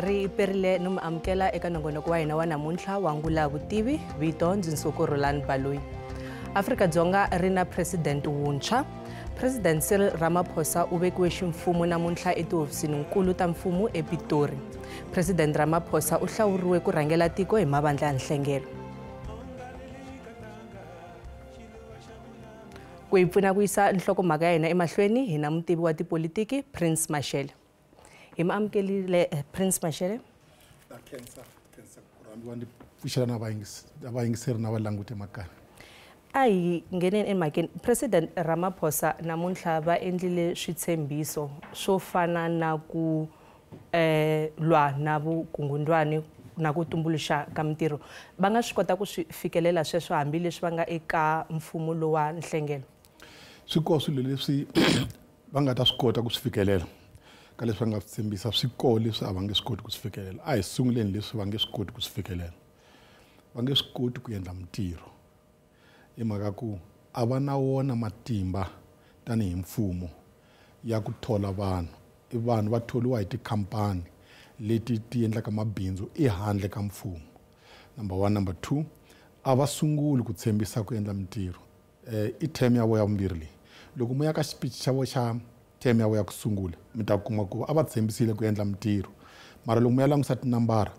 ri perile no amukela eka nongonoko wa hina wa namuntlha wa ngula vutivi vito ndzi Nsuku Rulani Baloyi. Afrika-Dzonga ri na president wuntshwa. President Cyril Ramaphosa u vekiwe ximfumo namuntlha etihofisini nkulu ta mfumo ePitori. President Ramaphosa u hlawuriwe ku rhangela tiko hi mavandla ya nhlengelo. Ku hi pfuna ku yisa nhlokomhaka ya hina emahlweni hi na mutivi wa tipolitiki Prince Mashele. Hi maamukelile Prince Mashele. Abayingiseri na valangute makaya. Ai ngeneni emhakeni President Ramaphosa namuntlha va endlile switshembiso swo fana na ku lwa na vukungundwani na ku tumbuluxa ka mitirho. Va nga swi kota ku swi fikelela sweswo hambi leswi va nga eka mfumo lowa nhlengelo. Swikosi leswi va nga ta swi kota ku swi fikelela ka leswi va nga tshembisa swikosi leswi a va nge swi koti ku swi fikelela. A hi sunguleni leswi va nge swi koti ku swi fikelela. Va nge swi koti ku endla mitirho. I mhaka ku a va na wona matimba tanihi mfumo ya ku thola vanhu. I vanhu va tholiwa hi tikhampani leti ti endlaka mabindzu ehandle ka mfumo. Number 1. Number 2, a va sunguli ku tshembisa ku endla mitirho. I term ya vo ya vumbirhi leyi. Loko mo ya ka speech xa vo xa term ya vo ya ku sungula mi ta kuma ku a va tshembisile ku endla mitirho. Mara loko mo ya langusa tinambara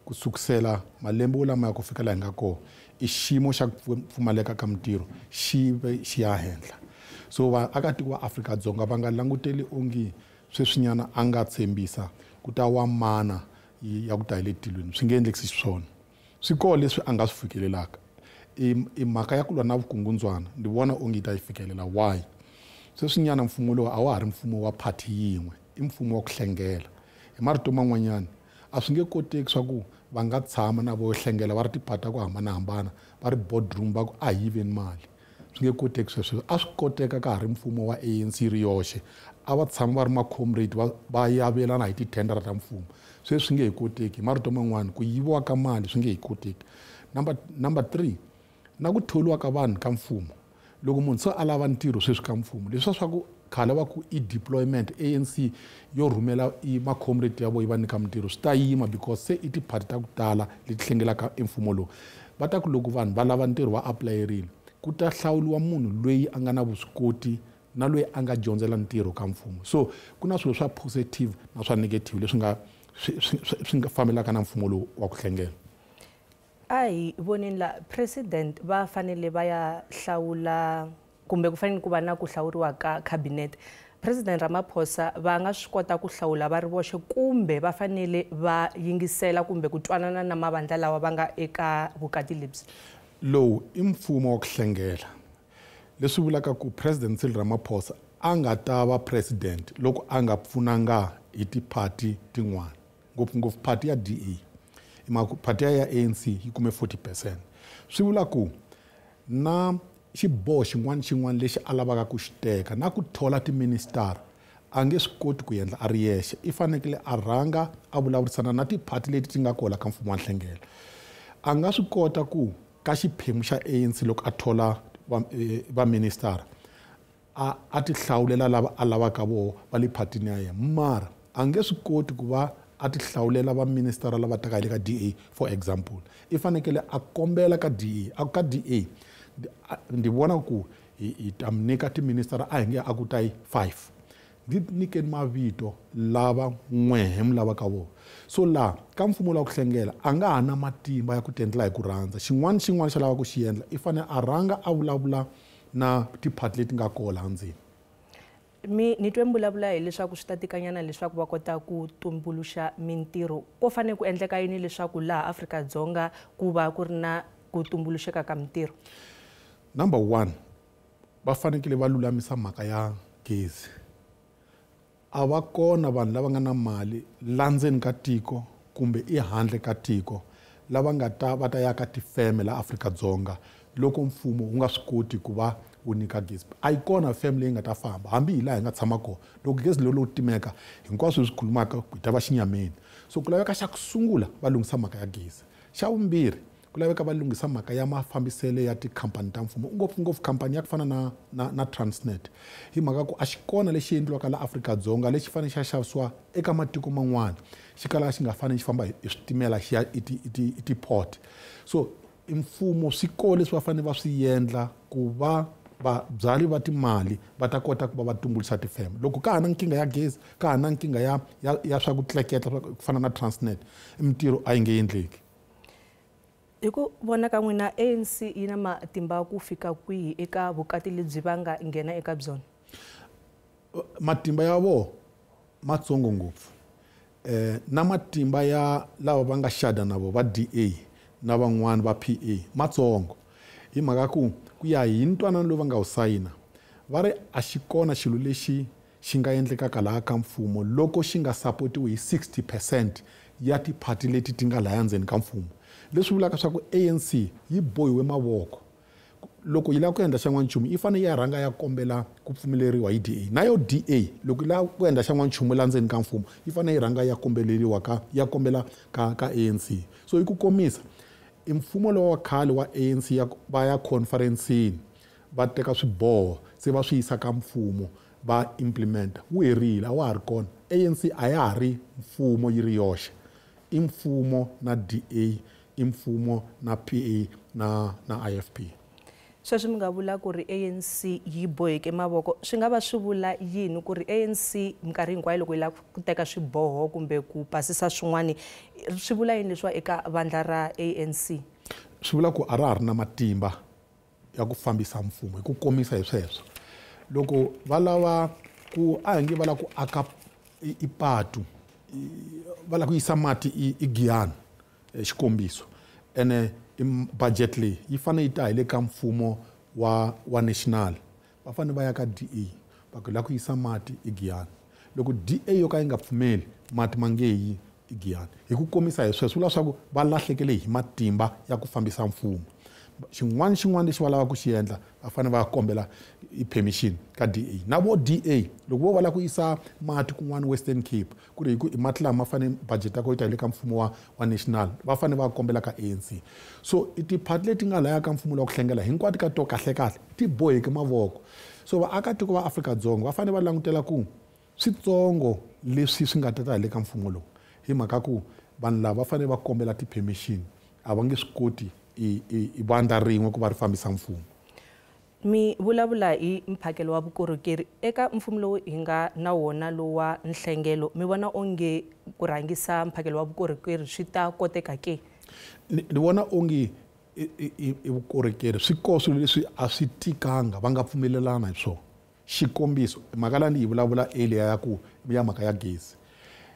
ku sukusela malembe wo lama ya ku fikela hi nga kona i xiyimo xa ku pfumaleka ka mitirho xi ya henhla. So vaakatiko va Afrika-Dzonga va nga languteli ongi sweswinyana a nga tshembisa ku ta wa mana ya ku ta hi le tilweni swi nge endlekisi swona. Swikolo leswi a nga swi fikelelaka i mhaka ya ku lwa na vukungundzwana ndi vona ongi ta yi fikelela. Why? Sweswinyana mfumo lowu a wa ha ri mfumo wa party yin'we i mfumo wa ku hlengela. Hi marito man'wanyana a swi nge koteki swa ku va nga tshama na vo hlengela va ri tipati ta ku hambanahambana va ri boardroom va ku a hi yiveni mali. Swi nge koteki sweswo. A swi koteka ka ha ri mfumo wa ANC ri yoxe a va tshama va ri macomrade va yavelana hi tithendara ta mfumo. Sweswi swi nge hi koteki. Hi marito man'wana ku yiviwa ka mali swi nge hi koteki. Number 3, na ku tholiwa ka vanhu ka mfumo. Loko munhu se a lava ntirho sweswi ka mfumo leswi swa ku khale va ku i deployment ANC yo rhumela i macomrade ya vo yi va nyika mitirho swi ta yima because se i tipati ta ku tala leti hlengelaka mfumo lowu. Va ta ku loko vanhu va lava ntirho va aplayerile ku ta hlawuliwa munhu loyi a nga na vuswikoti na loyi a nga dyondzela ntirho ka mfumo. So ku na swilo swa positive na swa negative leswi swi nga fambelaka na mfumo lowu wa ku hlengela. Ai voneni la president va fanele va ya hlawula kumbe ku fanele ku va na ku hlawuriwa ka cabinet. President Ramaphosa va nga swi kota ku hlawula va ri voxe kumbe va fanele va yingisela kumbe ku twanana na mavandla lawa va nga eka vukati lebyi. Lowu i mfumo wa ku hlengela. Leswi vulaka ku President Cyril Ramaphosa a nga ta va president loko a nga pfunanga hi tipati tin'wana ngopfungopfu party ya DA. Party ya ANC yi kume 40%. Swi vula ku na xiboho xin'wana lexi a lavaka ku xi teka na ku thola tiministara a nge swi koti ku endla a ri yexe. I fanekele a rhanga a vulavurisana na tipati leti ti nga kola ka mfumo wa nhlengelo. A nga swi kota ku ka xiphemu xa ANC loko a thola va ministara a ti hlawulela lava a lavaka voho va le patini ya yena. Mara a nge swi koti ku va a ti hlawulela va ministara lava taka hi le ka DA for example. I fanekele a kombela ka DA ka DA ndi vona ku hi ta nyika tiministara a hi nge a ku ta yi 5. Ndi nyikeni mavito lava n'we lava ka vona. So la ka mfumo la ku hlengela a nga ha na matimba ya ku tendla hi ku rhandza. Xin'wana xa lava ku xi endla i fanele a rhanga a vulavula na tipati leti nga kola handzeni. Ni twe mbulavulo hileswaku swi ta tikanyana leswaku va kota ku tumbuluxa mintirho. Ko fanele ku endleka yini leswaku laha Afrika-Dzonga ku va ku ri na ku tumbuluxeka ka mintirho? Number 1, va fanekele va lulamisa mhaka ya gezi. A va kona vanhu lava nga na mali landzeni ka tiko kumbe ehandle ka tiko lava nga ta va ta yaka tifeme la Afrika-Dzonga loko mfumo wu nga swi koti ku va wu nyika gezi. A yi kona family leyi nga ta famba hambi hi laha hi nga tshama kona loko gezi lowu timeka hinkwaswo swi khulumaka hi ta va xinyameni. So ku laveka xa ku sungula va lunghisa mhaka ya gezi. Xa vumbirhi ku laveka va lunghisa mhaka ya mafambisele ya tikhampani ta mfumo ngopfungopfu khampani ya ku fana na Transnet hi mhaka ku a xi kona lexi endliwaka la Afrika-Dzonga lexi fanele xa xavisiwa eka matiko man'wana xi kalaka xi nga fanele xi famba hi switimela xi ya i ti-port so mfumo swi kole leswi va fanele va swi endla ku vabyali va timali va ta kota ku va tumbuluxa tifeme loko ka ha na nkingha ya gezi ka ha na nkingha ya swa ku tleketla ku fana na Transnet mintirho a yi nge endleki. Hi ku vona ka n'wina ANC yi na matimba ku fika kwihi eka vukati lebyi va nga nghena eka byona? Matimba ya vo matsongo ngopfu na matimba ya lava va nga xada na vo va DA na van'wana va PA matsongo hi mhaka ku ya hi ntwanano lowu va nga wu sayina va ri a xi kona xilo lexi xi nga endlekaka laha ka mfumo loko xi nga sapotiwi hi 60% ya tiphati leti ti nga laya ndzeni ka mfumo leswi vulaka swa ku ANC yi bohiwe mavoko loko yi lava ku endla xa n'wanchumu yi fanele yi rhanga ya kombela ku pfumeleriwa hi DA na yo DA loko yi lava ku endla xa n'wanchumu la ndzeni ka mfumo yi fanele yi rhanga ya kombela ka ANC so hi ku komisa mfumo lowa khale wa ANC va ya conference va teka swiboho se va swi yisa ka mfumo va implementa wu herile a wa ha ri kona ANC a ya ha ri mfumo yi ri yoxe i mfumo na DA i mfumo na PA na IFP. Sweswi mi nga vula ku ri ANC yi boheke mavoko swi nga va swi vula yini ku ri ANC minkarhi hinkwayo loko yi lava ku teka swiboho kumbe ku pasisa swin'wana swi vula yini leswiwa eka vandla ra ANC? Swi vula ku a ra ha ri na matimba ya ku fambisa mfumo hi ku komisa hi sweswo loko va lava ku a hi nge va lava ku aka ipatu va lava ku yisa mati i Giyani xikombiso ene budget leyi yi fanele yi ta hi le ka mfumo wa national va fanele va ya ka DA va ku lava ku yisa mati i Giyani loko DA yo ka yi nga pfumeli mati ma nge yi i Giyani hi ku komisa hi sweswo vula swa ku va lahlekele hi matimba ya ku fambisa mfumo xin'wana lexi va lava ku xi endla va fanele va kombela i-permission ka DA na vo DA loko vo va lava ku yisa mati kun'wana Western Cape ku ri hi ku i mati lama fanele budget ya ko yi ta hi le ka mfumo wa national va fanele va kombela ka ANC so tiphati leti nga laya ka mfumo wa ku hlengela hinkwato ka to kahle ti boheke mavoko so vaakatiko va Afrika-Dzonga va fanele va langutela ku switsongo leswi swi nga ta hi le ka mfumo lowu hi mhaka ku vanhu lava va fanele va kombela ti-permission a va nge swi koti i vandla rin'we ku va ri fambisa mfumo. Mi vulavula hi mphakelo wa vukorhokeri eka mfumo lowu hi nga na wona lowu wa nhlengelo mi vona onge ku rhangisa mphakelo wa vukorhokeri swi ta koteka ke? Ni vona onge i vukorhokeri swi koso leswi a swi tikanga va nga pfumelelana hi swona xikombiso mhaka lani hi vulavula earlier ya mhaka ya gezi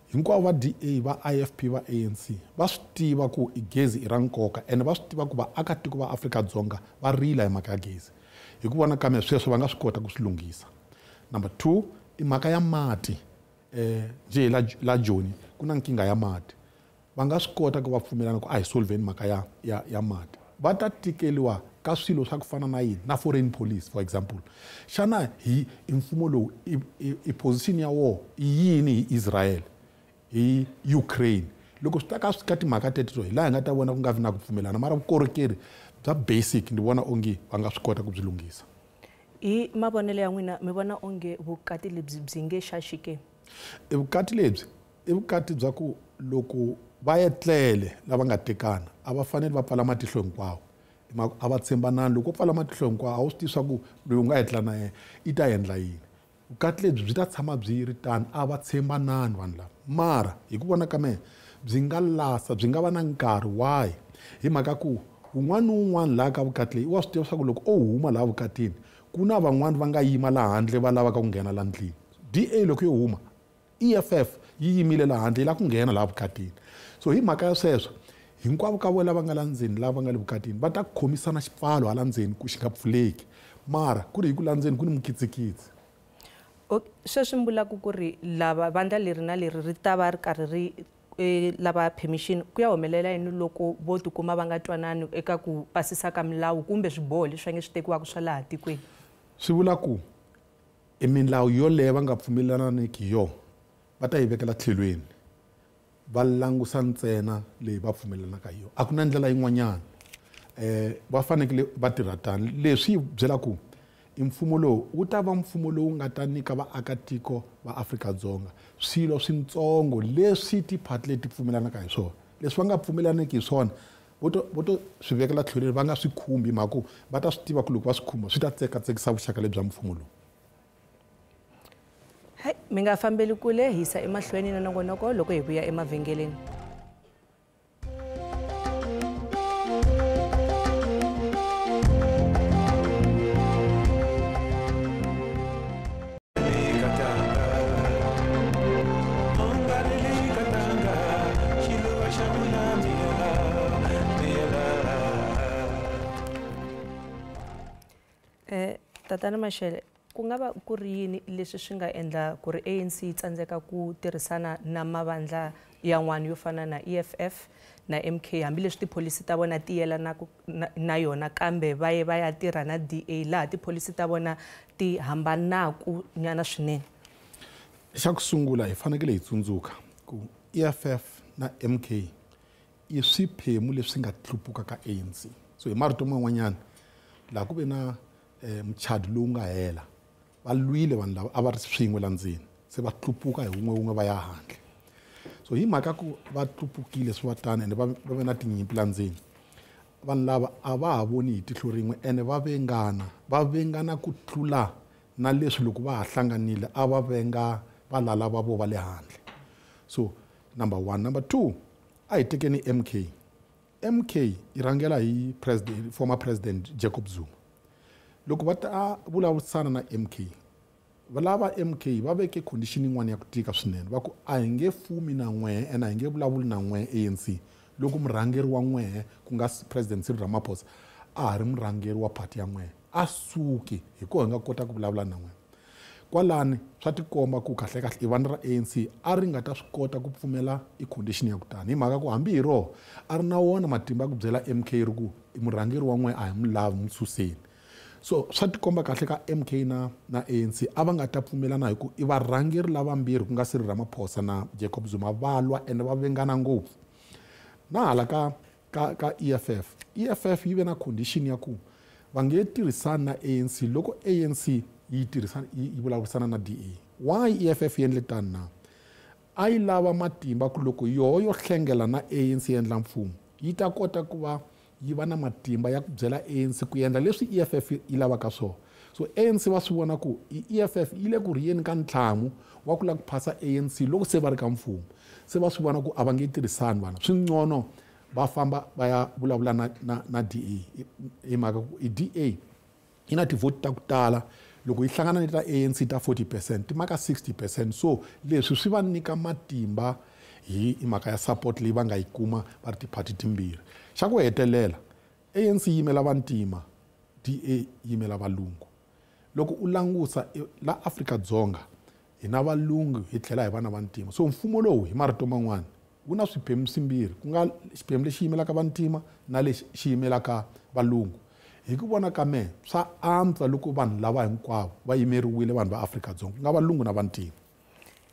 hinkwavo va DA va IFP va ANC va swi tiva ku gezi i ra nkoka ene va swi tiva ku vaakatiko va Afrika-Dzonga va rila hi mhaka ya gezi hi ku vona ka mina sweswo va nga swi kota ku swi lunghisa. Number 2 i mhaka ya mati je la Joni ku na nkingha ya mati va nga swi kota ku va pfumelana ku a hi solveni mhaka ya mati va ta tikeliwa ka swilo swa ku fana na yini na foreign police for example xana hi mfumo lowu i position ya war i yini hi Israel hi Ukraine loko swi ta ka timhaka teto hi laha hi nga ta vona ku nga vi na ku pfumelana mara vukorhokeri bya basic ndi vona onge va nga swi kota ku byi lunghisa. Hi mavonelo ya n'wina mi vona onge vukati lebyi byi nge xaxike? Vukati lebyi i vukati bya ku loko va etlele lava nga tekana a va fanele va pfala matihlo hinkwawo a va tshembanani loko pfala matihlo hinkwawo a wu swi tivi swa ku loyi u nga etlela na yena i ta endla yini vukati lebyi byi ta tshama byi ri tano a va tshembanani vanhu lava mara hi ku vona ka mina byi nga lasa byi nga va na nkarhi wahi hi mhaka ku un'wana na un'wana laha ka vukati leyi wa swi tiva swa ku loko o huma laha vukatini ku na van'wani va nga yima laha handle va lavaka ku nghena laha ndlwini DA loko yo huma EFF yi yimile laha handle yi lava ku nghena laha vukatini so hi mhaka ya sweswo hinkwavo ka vona lava nga la ndzeni lava nga le vukatini va ta khomisana xipfalo hala ndzeni ku xi nga pfuleki mara ku ri hi ku la ndzeni ku ni mikitsikitsi. Sweswi mi vulaka ku ri lava vandla leri na leri ri ta va ri karhi ri lava permission ku ya humelela yini loko vo tikuma va nga twanani eka ku pasisa ka milawu kumbe swiboho leswi va nge swi tekiwaka swa laha tikweni? Swi vula ku milawu yoleyo va nga pfumelananiki hi yona va ta yi vekela tlhelweni va langusa ntsena leyi va pfumelanaka hi yona a ku na ndlela yin'wanyana va fanekele va tirha tani leswi byela ku mfumo lowu wu ta va mfumo lowu nga ta nyika vaakatiko va Afrika-Dzonga swilo swintsongo leswi tiphati leti pfumelanaka hi swona leswi va nga pfumelaniki hi swona vo to swi vekela tlhelweni va nga swi khumbi mhaka va ta swi tiva ku loko va swi khumba swi ta tsekatsekisa vuxaka lebyi bya mfumo lowu. Mi nga fambeli kule hi yisa emahlweni na nongonoko loko hi vuya emavhengeleni. Tatana Mashele, ku nga va ku ri yini leswi swi nga endla ku ri ANC yi tsandzeka ku tirhisana na mavandla yan'wana yo fana na EFF na MK hambileswi tipholisi ta vona ti yelana na yona kambe va ya tirha na DA laha tipholisi ta vona ti hambanaku nyana swinene? Xa ku sungula hi fanekele hi tsundzuka ku EFF na MK i swiphemu leswi nga tluphuka ka ANC. So hi marito man'wanyana laha ku ve na mchado lowu nga hela va lwile vanhu lava a va ri swin'we la ndzeni se va tluphuka hi wun'we va ya handle. So hi mhaka ku va tluphukile swi va tani ende va ve na tinyimpi la ndzeni vanhu lava a va ha voni hi tihlo rin'we ende va vengana ku tlula na leswi loko va ha hlanganile a va venga valala va vo va le handle. So number 1. Number 2, a hi tekeni MK i rhangela hi former president Jacob Zuma. Loko va ta vulavurisana na MK valava MK va veke condition yin'wana ya ku tika swinene va ku a hi nge fumi na n'wehe ene a hi nge vulavuli na n'wehe ANC loko murhangeri wa n'wehe ku nga president Cyril Ramaphosa a ha ri murhangeri wa party ya n'wehe a suki hi ko hi nga kota ku vulavula na n'wehe. Kwalani swa tikomba ku kahle i vana ra ANC a ri nga ta swi kota ku pfumela i condition ya ku tani hi mhaka ku hambi hi roho a ri na wona matimba ku byela MK ri ku murhangeri wa n'wehe a hi mu lavi mu suseni. So swa tikomba kahle ka MK na ANC a va nga ta pfumelana hi ku i varhangeri lavambirhi ku nga Cyril Ramaphosa na Jacob Zuma va lwa ende va vengana ngopfu. Na hala ka EFF yi ve na condition ya ku va nge tirhisana na ANC loko ANC yi vulavurisana na DA. Why EFF yi endle tani na? A yi lava matimba ku loko yo hlengela na ANC endla mfumo yi ta kota ku va yi va na matimba ya ku byela ANC ku endla leswi EFF yi lavaka swona. So ANC va swi vona ku EFF yi le ku riyeni ka ntlhamu wa ku lava ku phasa ANC loko se va ri ka mfumo. Se va swi vona ku a va nge tirhisani vana swin'cono va famba va ya vulavula na DA hi mhaka ku DA yi na tivhoti ta ku tala loko yi hlangana ni ta ANC ta 40% ti maka 60%. So leswi swi va nyika matimba hi mhaka ya support leyi va nga yi kuma va ri tiphati timbirhi. Xa ku hetelela ANC yi yimela vantima, DA yi yimela valungu. Loko u langusa la Afrika-Dzonga hi na valungu hi tlhela hi vana vantima. So mfumo lowu hi marito man'wana wu na swiphemu swimbirhi ku nga xiphemu lexi yimelaka vantima na lexi xi yimelaka valungu. Hi ku vona ka mehe swa antswa loko vanhu lava hinkwavo va yimeriwile vanhu va Afrika-Dzonga ku nga valungu na vantima.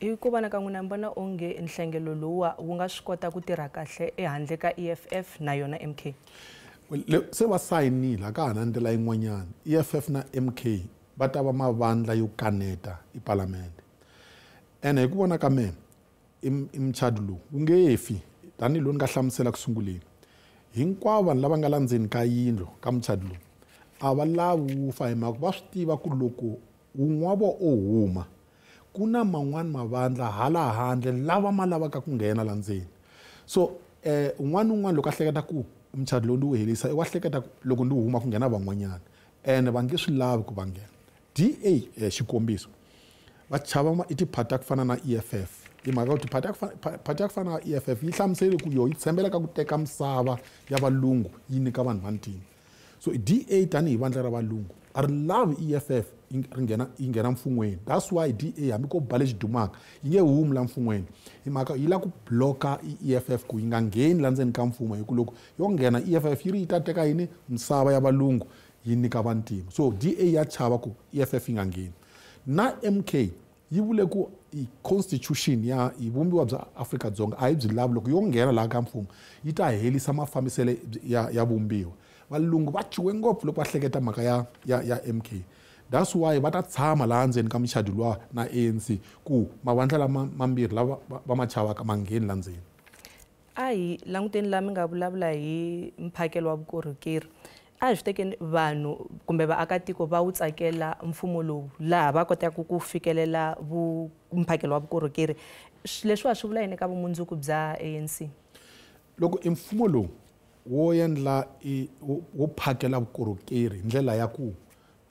Hi ku vona ka n'wina mbona onge nhlengelo lowuwa wu nga swi kota ku tirha kahle ehandle ka EFF na yona MK? Se va sayinile ka ha na ndlela yin'wanyana EFF na MK va ta va mavandla yo kaneta i palamende ene hi ku vona ka mehe i mchado lowu wu nge fi tanihiloko ni nga hlamusela ku sunguleni. Hinkwavo vanhu lava nga la ndzeni ka yindlu ka mchado lowu a va lavi wu fa hi mhaka va swi tiva ku loko wun'wana o huma ku na man'wani mavandla hala handle lava ma lavaka ku nghena la ndzeni. So un'wana loko a hleketa ku mchado lowu ndi wu helisa i wa hleketa loko ndi huma ku nghena van'wanyana ene va nge swi lavi ku va nghena. DA xikombiso va chava i tiphati ku fana na EFF hi mhaka ku tiphati ya ku fana na EFF yi hlamusele ku yo yi tshembela ka ku teka misava ya valungu yi nyika vanhu vantima. So DA tanihi vandla ra valungu a ri lavi EFF yi nghena mfungweni. That's why DA hambi ko bale xidumaka yi nge humi la mfungweni hi mhaka yi lava ku bloka EFF ku yi nga ngheni la ndzeni ka mfumo hi ku loko yo nghena EFF yi ri yi ta teka yini misava ya valungu yi nyika vantima. So DA ya chava ku EFF yi nga ngheni. Na MK yi vule ku i constitution ya vumbiwa bya Afrika-Dzonga a yi byi lavi loko yo nghena laha ka mfumo yi ta helisa mafambisele ya vumbiwa. valungu va chiwe ngopfu loko va hleketa mhaka ya MK. That's why va ta tshama laha ndzeni ka muchadulo na ANC ku mavandla lama mambirhi lava va ma chavaka ma ngheni la ndzeni. A hi languteni la mi nga vulavula hi mphakelo wa vukorhokeri. A hi swi tekeni vanhu kumbe vaakatiko va wu tsakela mfumo lowu laha va kotaka ku fikelela mphakelo wa vukorhokeri. Leswiwa swi vula yini ka vumundzuku bya ANC? Loko i mfumo lowu wo endla wo phakela vukorhokeri hi ndlela ya ku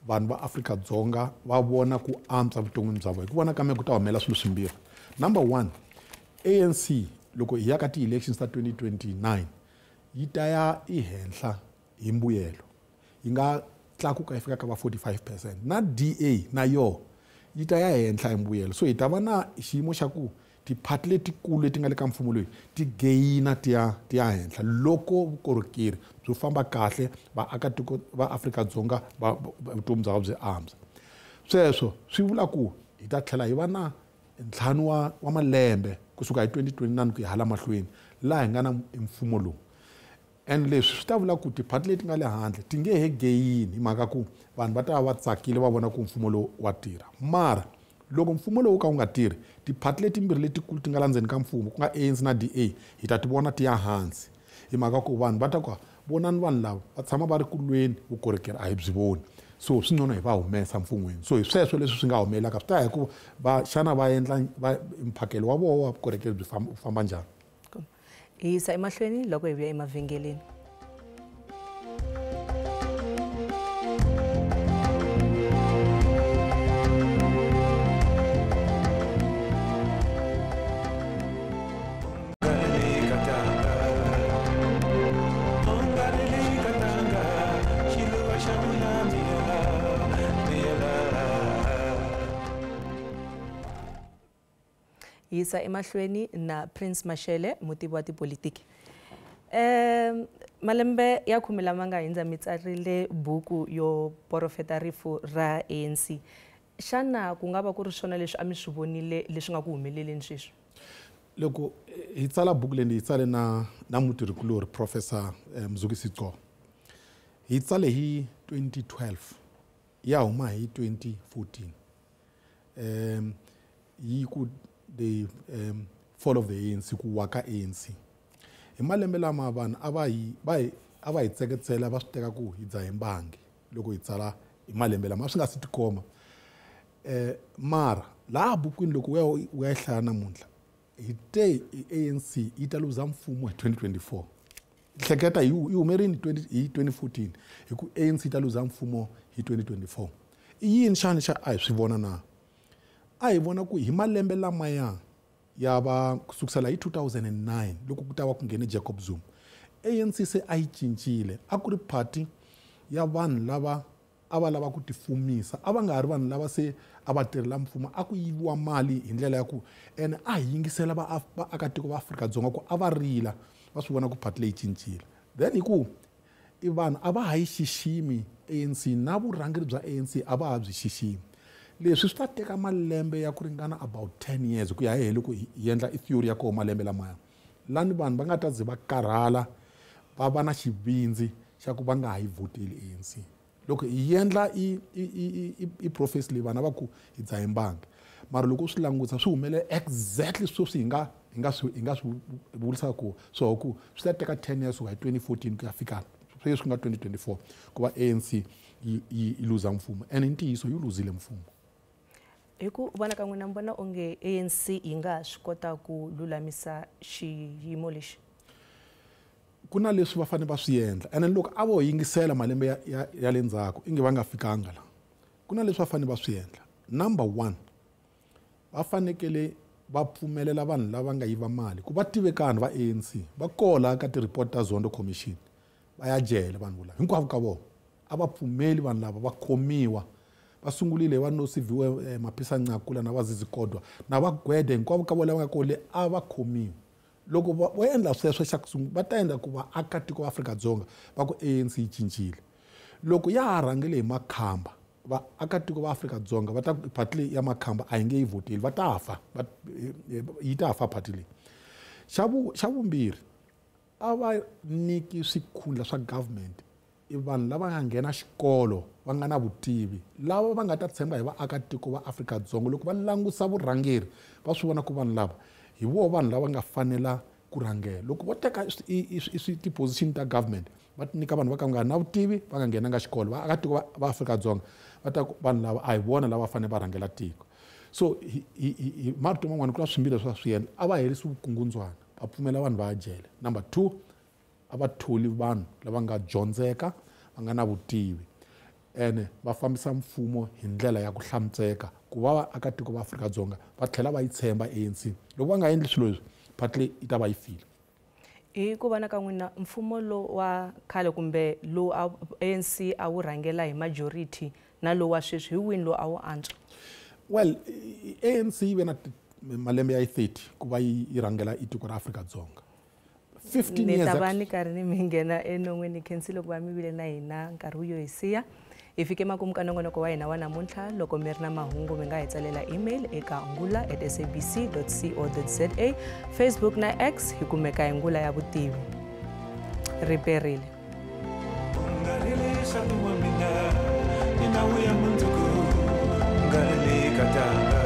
vanhu va Afrika-Dzonga va vona ku antswa vuton'wini bya vona, hi ku vona ka mina ku ta humelela swilo swimbirhi. Number one, ANC loko hi ya ka ti-elections ta 2029 yi ta ya ehenhla hi mbuyelo, yi nga tlakuka yi fika ka va 45%. Na DA na yo yi ta ya henhla hi mbuyelo, so hi ta va na xiyimo xa ku tiphati letikulu leti nga le ka mfumo loyi ti geyina ti ya henhla loko vukorhokeri byo famba kahle, vaakatiko va Afrika-Dzonga vutomi bya byi antswa. Sweswo swi vula ku hi ta tlhela hi va na ntlhanu wa malembe kusuka hi 2029 ku ya hala mahlweni laha hi nga na mfumo lowu. And leswi swi ta vula ku tiphati leti nga le handle ti nge he geyini hi mhaka ku vanhu va ta va tsakile va vona ku mfumo lowu wa tirha. Mara loko mfumo lowu ka wu nga tirhi, tiphati letimbirhi letikulu ti nga la ndzeni ka mfumo ku nga ANC na DA hi ta ti vona ti ya hansi hi mhaka ku vanhu va ta ku vonani vanhu lava va tshama va ri ku lweni vukorhokeri a hi byi voni, so swi nono hi va humesa mfumweni. So hi sweswo leswi swi nga humelelaka swi ta hi ku xana va endla mphakelo wa vona wa vukorhokeri byi famba njhani. Hi yisa emahlweni loko hi vuya emavhengeleni. Yisa emahlweni na Prince Mashele, mutivi wa tipolitiki. Malembe ya 10 lama nga hundza mi tsarile buku yo porofeta rifu ra ANC. Xana ku nga va ku ri swona leswi a mi swi vonile leswi nga ku humeleleni sweswi? Loko hi tsala buku leyi hi tsale na mutirhikulori Professor Mzukisi Gqoba. Hi tsale hi 2012 ya huma hi 2014. Yi ku the fall of the ANC ku waka ANC. Hi malembe lama vanhu a va hi tseketsela va swi teka ku hi dzaha hi mbangi loko hi tsala hi malembe lama swi nga si tikoma. Mara laha bukwini loko u ya hlaya namuntlha hi te ANC yi ta luza mfumo hi 2024. Hleketa yi humerini hi 2014 hi ku ANC yi ta luza mfumo hi 2024. I yini xana xa a hi swi vona na? A hi vona ku hi malembe lamaya ya va kusukela hi 2009 loko ku ta va ku nghene Jacob Zuma, ANC se a yi cincile, a ku ri party ya vanhu lava a va lava ku tifumisa, a va nga ri vanhu lava se a va tirhela mfumo, a ku yiviwa mali hi ndlela ya ku ene a hi yingisela vaakatiko va Afrika-Dzonga ku a va rila va swi vona ku party leyi cincile. Then hi ku i vanhu a va ha yi xiximi ANC na vurhangeri bya ANC a va ha byi xiximi. Leswi swi ta teka malembe ya ku ringana about 10 years ku ya hi loko hi endla theory ya koho malembe lamaya. Lani vanhu va nga ta ze va karhala va va na xivindzi xa ku va nga ha yi voteli ANC. Loko hi endla i profesi leyi vana va ku hi dzaha hi mbangi, mara loko swi langutisa swi humelela exactly sweswi hi nga swi vulisaka ku so ku swi ta teka 10 years ku hi 2014 ku ya fika sweswi ku nga 2024 ku va ANC yi luza mfumo, and hi ntiyiso yi luzile mfumo. Hi ku vona ka n'wina mi vona onge ANC yi nga swi kota ku lulamisa xiyimo lexi? Ku na leswi va fanele va swi endla, and loko a vo yingisela malembe ya le ndzhaku inge va nga fikanga la. Ku na leswi va fanele va swi endla. Number 1, va fanekele va pfumelela vanhu lava nga yiva mali ku va tivekana va ANC, va kola ka ti-report ta Zondo Commission, va ya jele vanhu lava hinkwavo ka vona. A va pfumeli vanhu lava va khomiwa, va sungulile va no siviwe Maphisa Nqakula na Vazizi Kodwa na va Gwede hinkwavo ka vona va nga kole a va khomiwa. Loko va endla sweswo xa kusungula va ta endla ku vaakatiko va Afrika-Dzonga va ku ANC yi cincile. Loko ya ha rhangele hi makhamba, vaakatiko va Afrika-Dzonga va ta party leyi ya makhamba a yi nge yi voteli, va ta fa, yi ta fa party leyi. Xa vumbirhi, a va nyiki swikhundla swa government i vanhu lava nga nghena xikolo va nga na vutivi lava va nga ta tshemba hi vaakatiko va Afrika-Dzonga loko va langusa vurhangeri va swi vona ku vanhu lava hi vo vanhu lava nga fanela ku rhangela loko vo teka ti-position ta government va nyika vanhu va ka nga na vutivi va nga nghenanga xikolo vaakatiko va Afrika-Dzonga va ta vanhu lava a hi vona lava fanele va rhangela tiko so hi marito man'wana ku na swimbirhi swa swi endla a va herisi vukungundzwana va pfumela vanhu va jele number 2 a va tholi vanhu lava nga dyondzeka va nga na vutivi ene va fambisa mfumo hi ndlela ya ku hlamuseka ku va vaakatiko va Afrika-Dzonga va tlhela va yi tshemba ANC loko va nga endli swilo leswi partly yi ta va yi file hi ku vona ka n'wina mfumo lowu wa khale kumbe lowu ANC a wu rhangela hi majority na lowu wa sweswi hi wini lowu a wu antswa well ANC yi ve na malembe ya 30 ku va yi rhangela tiko ra Afrika-Dzonga 15 years ni ta va ni karhi ni mi nghena enon'wini khensi loko va mi vile na hina nkarhi wu yo hi siya hi fike makumu ka nongonoko wa hina wa namuntlha loko mi ri na mahungu mi nga hi tsalela email eka ngula@sabc.co.za Facebook na X hi kumeka hi Ngula ya Vutivi riperile Ngalele katanga